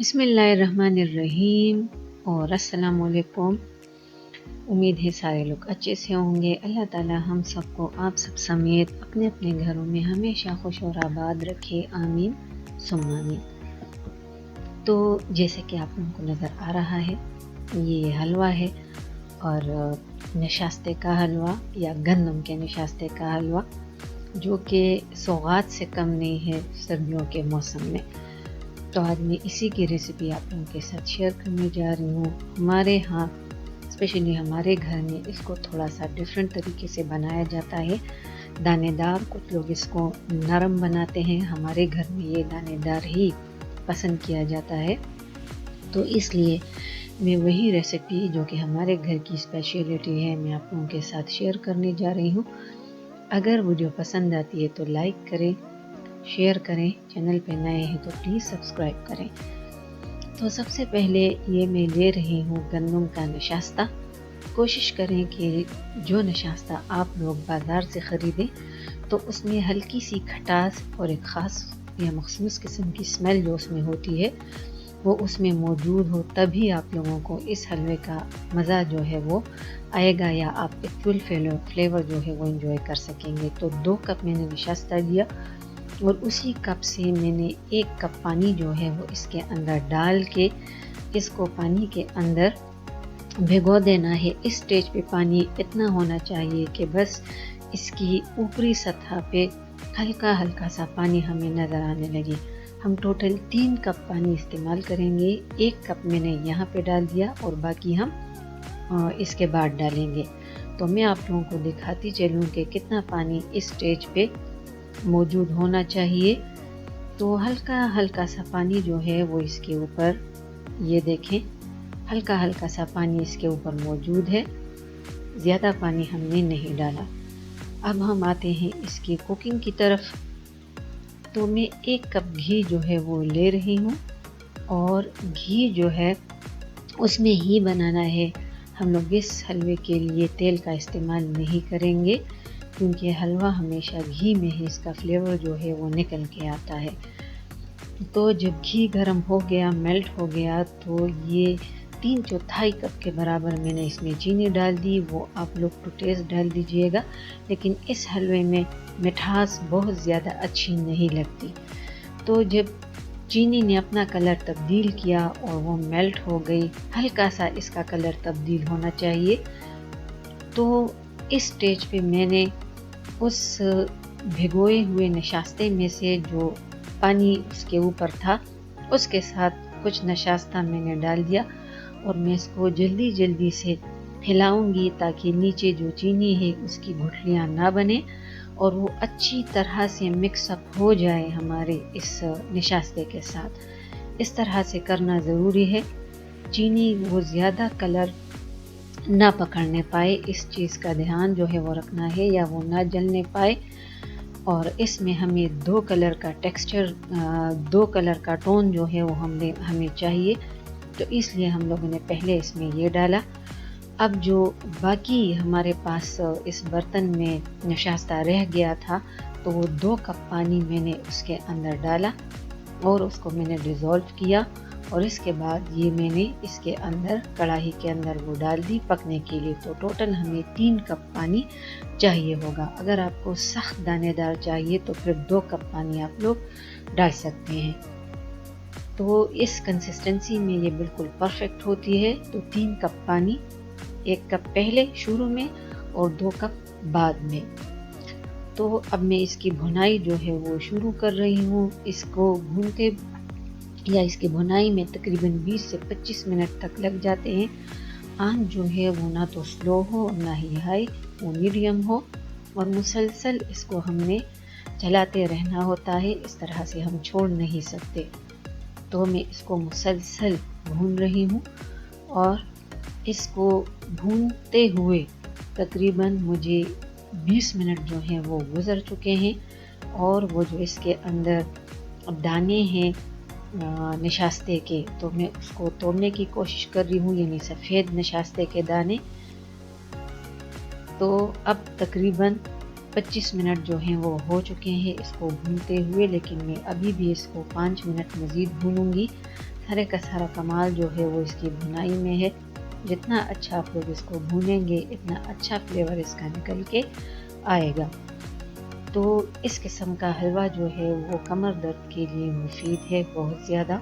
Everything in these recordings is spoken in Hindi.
बिस्मिल्लाहिर्रहमानिर्रहीम और अस्सलामुअलैकुम। उम्मीद है सारे लोग अच्छे से होंगे। अल्लाह ताला हम सबको आप सब समेत अपने अपने घरों में हमेशा खुश और आबाद रखे, आमीन सुम्मा आमीन। तो जैसे कि आप लोगों को नज़र आ रहा है, ये हलवा है और नशास्ते का हलवा या गंदम के नशास्ते का हलवा, जो कि सौगात से कम नहीं है सर्दियों के मौसम में। तो आज मैं इसी की रेसिपी आप लोगों के साथ शेयर करने जा रही हूँ। हमारे यहाँ स्पेशली हमारे घर में इसको थोड़ा सा डिफरेंट तरीके से बनाया जाता है, दानेदार। कुछ लोग इसको नरम बनाते हैं, हमारे घर में ये दानेदार ही पसंद किया जाता है। तो इसलिए मैं वही रेसिपी जो कि हमारे घर की स्पेशलिटी है, मैं आप लोगों के साथ शेयर करने जा रही हूँ। अगर वीडियो पसंद आती है तो लाइक करें, शेयर करें, चैनल पे नए हैं तो प्लीज़ सब्सक्राइब करें। तो सबसे पहले ये मैं ले रही हूँ गंदम का नशास्ता। कोशिश करें कि जो नशास्ता आप लोग बाज़ार से ख़रीदें तो उसमें हल्की सी खटास और एक ख़ास या मखसूस किस्म की स्मेल जो उसमें होती है वो उसमें मौजूद हो, तभी आप लोगों को इस हलवे का मज़ा जो है वो आएगा या आप एक फुल फ्लेवर जो है वो एंजॉय कर सकेंगे। तो 2 कप मैंने नशास्ता लिया और उसी कप से मैंने 1 कप पानी जो है वो इसके अंदर डाल के इसको पानी के अंदर भिगो देना है। इस स्टेज पे पानी इतना होना चाहिए कि बस इसकी ऊपरी सतह पे हल्का हल्का सा पानी हमें नज़र आने लगे। हम टोटल 3 कप पानी इस्तेमाल करेंगे। 1 कप मैंने यहाँ पे डाल दिया और बाकी हम इसके बाद डालेंगे। तो मैं आप लोगों को दिखाती चलूँ कि कितना पानी इस स्टेज पे मौजूद होना चाहिए। तो हल्का हल्का सा पानी जो है वो इसके ऊपर, ये देखें, हल्का हल्का सा पानी इसके ऊपर मौजूद है, ज़्यादा पानी हमने नहीं डाला। अब हम आते हैं इसकी कुकिंग की तरफ। तो मैं 1 कप घी जो है वो ले रही हूँ और घी जो है उसमें ही बनाना है। हम लोग इस हलवे के लिए तेल का इस्तेमाल नहीं करेंगे क्योंकि हलवा हमेशा घी में ही इसका फ्लेवर जो है वो निकल के आता है। तो जब घी गर्म हो गया, मेल्ट हो गया, तो ये 3/4 कप के बराबर मैंने इसमें चीनी डाल दी। वो आप लोग टू टेस्ट डाल दीजिएगा, लेकिन इस हलवे में मिठास बहुत ज़्यादा अच्छी नहीं लगती। तो जब चीनी ने अपना कलर तब्दील किया और वो मेल्ट हो गई, हल्का सा इसका कलर तब्दील होना चाहिए, तो इस स्टेज पे मैंने उस भिगोए हुए नशास्ते में से जो पानी उसके ऊपर था उसके साथ कुछ नशास्ता मैंने डाल दिया और मैं इसको जल्दी जल्दी से हिलाऊंगी ताकि नीचे जो चीनी है उसकी गुठलियाँ ना बने और वो अच्छी तरह से मिक्सअप हो जाए हमारे इस नशास्ते के साथ। इस तरह से करना ज़रूरी है। चीनी वो ज़्यादा कलर ना पकड़ने पाए, इस चीज़ का ध्यान जो है वो रखना है, या वो ना जलने पाए। और इसमें हमें 2 कलर का टेक्सचर, 2 कलर का टोन जो है वो हमें चाहिए। तो इसलिए हम लोगों ने पहले इसमें ये डाला। अब जो बाकी हमारे पास इस बर्तन में नशास्ता रह गया था, तो वो 2 कप पानी मैंने उसके अंदर डाला और उसको मैंने डिज़ोल्व किया और इसके बाद ये मैंने इसके अंदर कढ़ाई के अंदर वो डाल दी पकने के लिए। तो टोटल हमें 3 कप पानी चाहिए होगा। अगर आपको सख्त दानेदार चाहिए तो फिर 2 कप पानी आप लोग डाल सकते हैं। तो इस कंसिस्टेंसी में ये बिल्कुल परफेक्ट होती है। तो 3 कप पानी, 1 कप पहले शुरू में और 2 कप बाद में। तो अब मैं इसकी भुनाई जो है वो शुरू कर रही हूँ। इसको भूनते या इसकी भुनाई में तकरीबन 20 से 25 मिनट तक लग जाते हैं। आंच जो है वो ना तो स्लो हो ना ही हाई, वो मीडियम हो और मुसलसल इसको हमने चलाते रहना होता है। इस तरह से हम छोड़ नहीं सकते। तो मैं इसको मुसलसल भून रही हूँ और इसको भूनते हुए तकरीबन मुझे 20 मिनट जो हैं वो गुज़र चुके हैं और वो जो इसके अंदर दाने हैं नशास्ते के, तो मैं उसको तोड़ने की कोशिश कर रही हूँ, यानी सफ़ेद नशास्ते के दाने। तो अब तकरीबन 25 मिनट जो हैं वो हो चुके हैं इसको भूनते हुए, लेकिन मैं अभी भी इसको 5 मिनट मज़ीद भूनूंगी सारे का सारा कमाल जो है वो इसकी भुनाई में है। जितना अच्छा आप लोग इसको भूनेंगे इतना अच्छा फ्लेवर इसका निकल के आएगा। तो इस किस्म का हलवा जो है वो कमर दर्द के लिए मुफीद है बहुत ज़्यादा।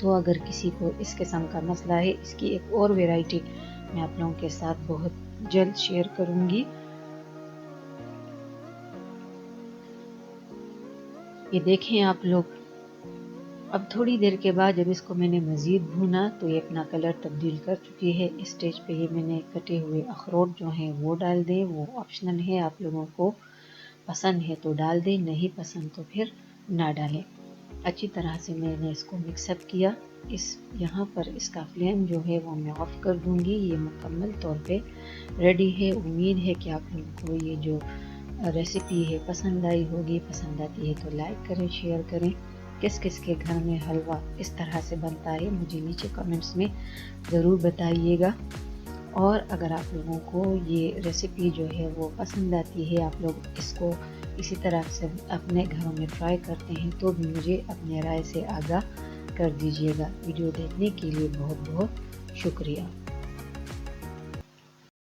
तो अगर किसी को इस किस्म का मसला है, इसकी एक और वैरायटी मैं आप लोगों के साथ बहुत जल्द शेयर करूँगी। ये देखें आप लोग, अब थोड़ी देर के बाद जब इसको मैंने मज़ीद भूना तो ये अपना कलर तब्दील कर चुकी है। इस स्टेज पे ही मैंने कटे हुए अखरोट जो हैं वो डाल दें, वो ऑप्शनल है, आप लोगों को पसंद है तो डाल दें, नहीं पसंद तो फिर ना डालें। अच्छी तरह से मैंने इसको मिक्सअप किया। यहाँ पर इसका फ्लेम जो है वो मैं ऑफ़ कर दूँगी। ये मुकम्मल तौर पे रेडी है। उम्मीद है कि आप लोगों को ये जो रेसिपी है पसंद आई होगी। पसंद आती है तो लाइक करें, शेयर करें। किस किस के घर में हलवा इस तरह से बनता है मुझे नीचे कमेंट्स में ज़रूर बताइएगा। और अगर आप लोगों को ये रेसिपी जो है वो पसंद आती है, आप लोग इसको इसी तरह से अपने घरों में ट्राई करते हैं तो भी मुझे अपने राय से आगाह कर दीजिएगा। वीडियो देखने के लिए बहुत बहुत शुक्रिया।